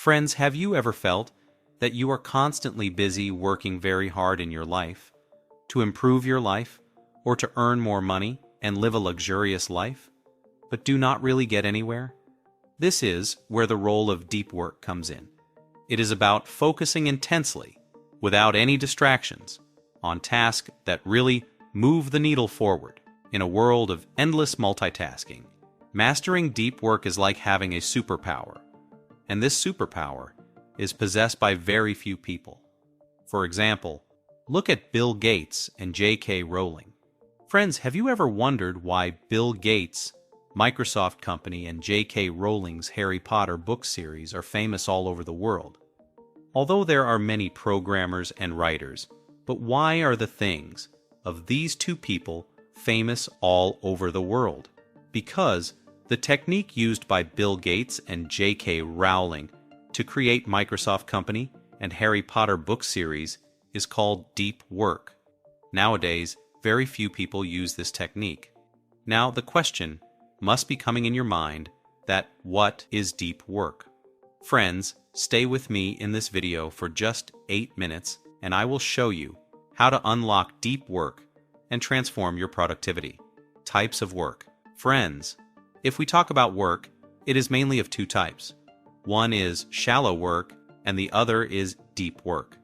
Friends, have you ever felt that you are constantly busy working very hard in your life to improve your life or to earn more money and live a luxurious life, but do not really get anywhere? This is where the role of deep work comes in. It is about focusing intensely, without any distractions, on tasks that really move the needle forward in a world of endless multitasking. Mastering deep work is like having a superpower, and this superpower is possessed by very few people. For example, look at Bill Gates and J.K. Rowling. Friends, have you ever wondered why Bill Gates' Microsoft company and J.K. Rowling's Harry Potter book series are famous all over the world? Although there are many programmers and writers, but why are the things of these two people famous all over the world? Because the technique used by Bill Gates and J.K. Rowling to create Microsoft company and Harry Potter book series is called deep work. Nowadays, very few people use this technique. Now the question must be coming in your mind that what is deep work? Friends, stay with me in this video for just 8 minutes and I will show you how to unlock deep work and transform your productivity. Types of work. Friends, if we talk about work, it is mainly of two types. One is shallow work and the other is deep work.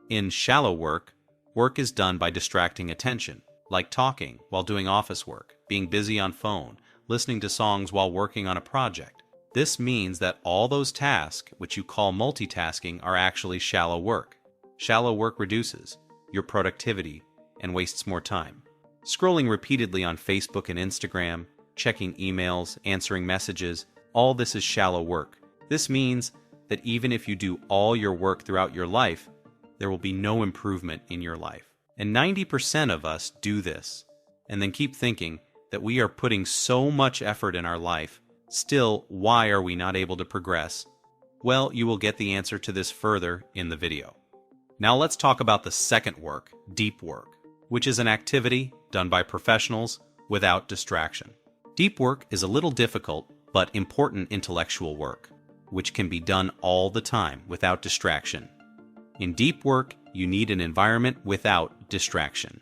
In shallow work, work is done by distracting attention, like talking while doing office work, being busy on phone, listening to songs while working on a project. This means that all those tasks, which you call multitasking, are actually shallow work. Shallow work reduces your productivity and wastes more time. Scrolling repeatedly on Facebook and Instagram, checking emails, answering messages, all this is shallow work. This means that even if you do all your work throughout your life, there will be no improvement in your life. And 90% of us do this, and then keep thinking that we are putting so much effort in our life. Still, why are we not able to progress? Well, you will get the answer to this further in the video. Now let's talk about the second work, deep work, which is an activity done by professionals without distraction. Deep work is a little difficult but important intellectual work, which can be done all the time without distraction. In deep work, you need an environment without distraction.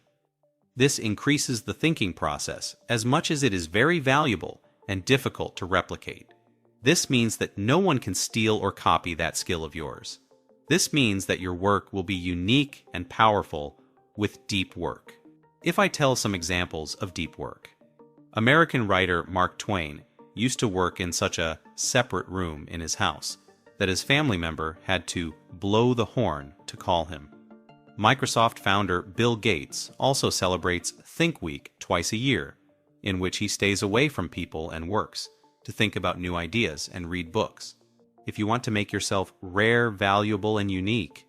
This increases the thinking process as much as it is very valuable and difficult to replicate. This means that no one can steal or copy that skill of yours. This means that your work will be unique and powerful with deep work. If I tell some examples of deep work. American writer Mark Twain used to work in such a separate room in his house that his family member had to blow the horn to call him. Microsoft founder Bill Gates also celebrates Think Week twice a year, in which he stays away from people and works to think about new ideas and read books. If you want to make yourself rare, valuable, and unique,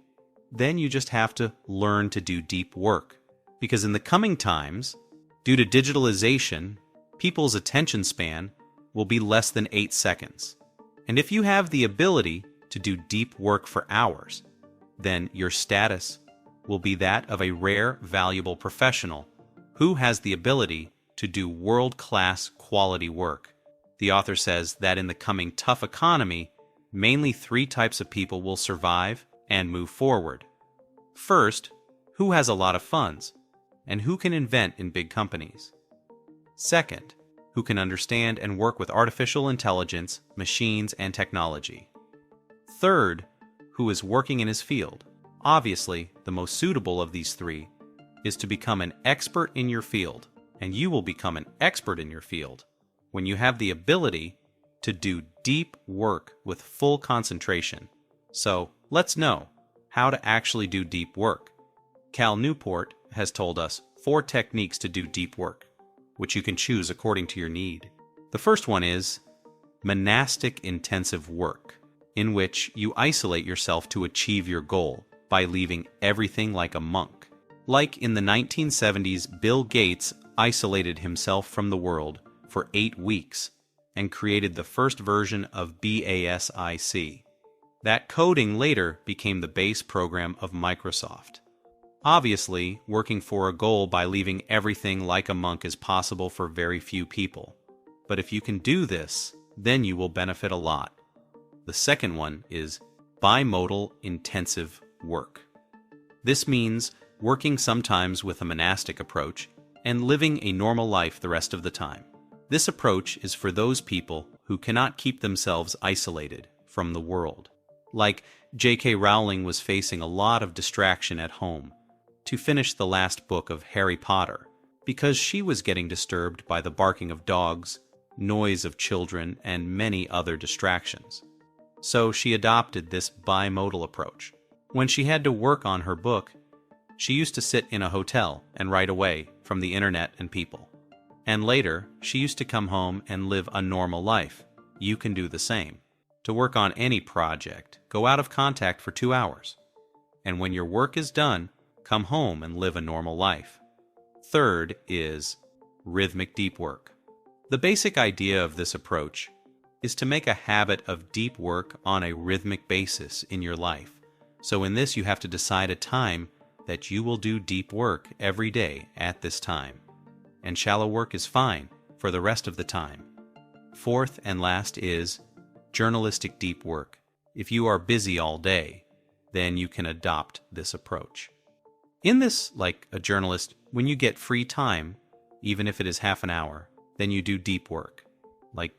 then you just have to learn to do deep work. Because in the coming times, due to digitalization, people's attention span will be less than 8 seconds. And if you have the ability to do deep work for hours, then your status will be that of a rare, valuable professional who has the ability to do world-class quality work. The author says that in the coming tough economy, mainly 3 types of people will survive and move forward. First, who has a lot of funds and who can invent in big companies. Second, who can understand and work with artificial intelligence, machines, and technology. Third, who is working in his field. Obviously, the most suitable of these 3 is to become an expert in your field, and you will become an expert in your field when you have the ability to do deep work with full concentration. So, let's know how to actually do deep work. Cal Newport has told us 4 techniques to do deep work, which you can choose according to your need. The first one is monastic intensive work, in which you isolate yourself to achieve your goal by leaving everything like a monk. Like in the 1970s, Bill Gates isolated himself from the world for 8 weeks and created the first version of BASIC. That coding later became the base program of Microsoft. Obviously, working for a goal by leaving everything like a monk is possible for very few people. But if you can do this, then you will benefit a lot. The second one is bimodal intensive work. This means working sometimes with a monastic approach and living a normal life the rest of the time. This approach is for those people who cannot keep themselves isolated from the world. Like J.K. Rowling was facing a lot of distraction at home to finish the last book of Harry Potter because she was getting disturbed by the barking of dogs, noise of children, and many other distractions. So she adopted this bimodal approach. When she had to work on her book, she used to sit in a hotel and write away from the internet and people. And later, she used to come home and live a normal life. You can do the same. To work on any project, go out of contact for 2 hours. And when your work is done, come home and live a normal life. Third is rhythmic deep work. The basic idea of this approach is to make a habit of deep work on a rhythmic basis in your life. So in this, you have to decide a time that you will do deep work every day at this time. And shallow work is fine for the rest of the time. Fourth and last is journalistic deep work. If you are busy all day, then you can adopt this approach. In this, like a journalist, when you get free time, even if it is half an hour, then you do deep work. Like,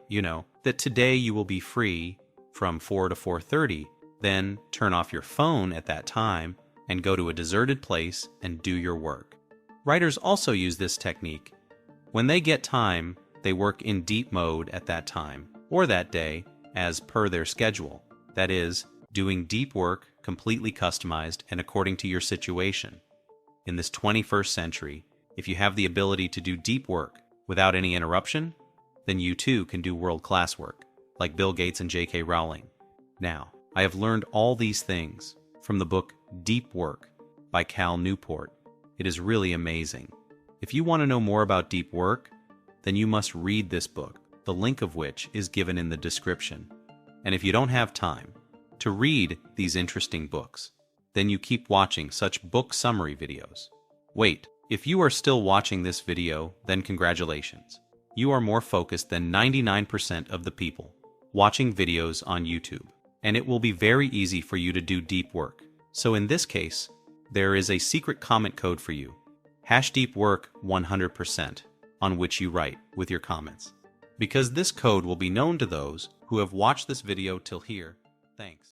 that today you will be free from 4 to 4:30, then turn off your phone at that time and go to a deserted place and do your work. Writers also use this technique. When they get time, they work in deep mode at that time, or that day, as per their schedule. That is, doing deep work completely customized and according to your situation. In this 21st century, if you have the ability to do deep work without any interruption, then you too can do world-class work, like Bill Gates and J.K. Rowling. Now, I have learned all these things from the book Deep Work by Newport. It is really amazing. If you want to know more about deep work, then you must read this book, the link of which is given in the description. And if you don't have time to read these interesting books, then you keep watching such book summary videos. Wait, if you are still watching this video, then congratulations. You are more focused than 99% of the people watching videos on YouTube, and it will be very easy for you to do deep work. So in this case, there is a secret comment code for you, #deepwork100%, on which you write with your comments. Because this code will be known to those who have watched this video till here. Thanks.